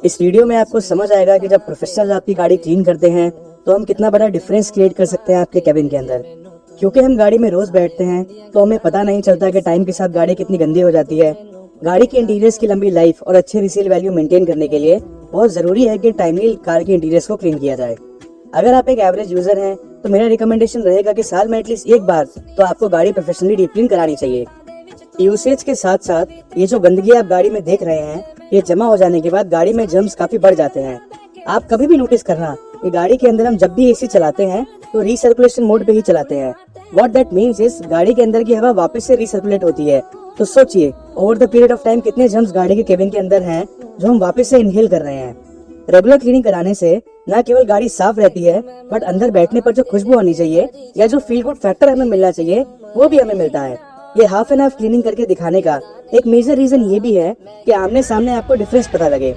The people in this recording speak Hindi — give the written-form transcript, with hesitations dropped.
इस वीडियो में आपको समझ आएगा कि जब प्रोफेशनल आपकी गाड़ी क्लीन करते हैं तो हम कितना बड़ा डिफरेंस क्रिएट कर सकते हैं आपके कैबिन के अंदर। क्योंकि हम गाड़ी में रोज बैठते हैं तो हमें पता नहीं चलता कि टाइम के साथ गाड़ी कितनी गंदी हो जाती है। गाड़ी के इंटीरियर्स की लंबी लाइफ और अच्छे रीसेल वैल्यू मेंटेन करने के लिए बहुत जरूरी है कि टाइमली कार के इंटीरियर्स को क्लीन किया जाए। अगर आप एक एवरेज यूजर हैं तो मेरा रिकमेंडेशन रहेगा कि साल में एटलीस्ट एक बार तो आपको गाड़ी प्रोफेशनली डीप क्लीन करानी चाहिए। यूसेज के साथ साथ ये जो गंदगी आप गाड़ी में देख रहे हैं, ये जमा हो जाने के बाद गाड़ी में जर्म्स काफी बढ़ जाते हैं। आप कभी भी नोटिस करना कि गाड़ी के अंदर हम जब भी एसी चलाते हैं तो रीसर्कुलेशन मोड पे ही चलाते हैं। व्हाट दैट मीन्स इज गाड़ी के अंदर की हवा वापस से रीसर्कुलेट होती है। तो सोचिए over the period of time कितने जर्म्स गाड़ी के केबिन के अंदर हैं जो हम वापस से इनहेल कर रहे हैं। रेगुलर क्लीनिंग कराने से न केवल गाड़ी साफ रहती है बट अंदर बैठने पर जो खुशबू आनी चाहिए या जो फील गुड फैक्टर हमें मिलना चाहिए वो भी हमें मिलता है। ये हाफ एंड हाफ क्लीनिंग करके दिखाने का एक मेजर रीजन ये भी है कि आमने सामने आपको डिफरेंस पता लगे।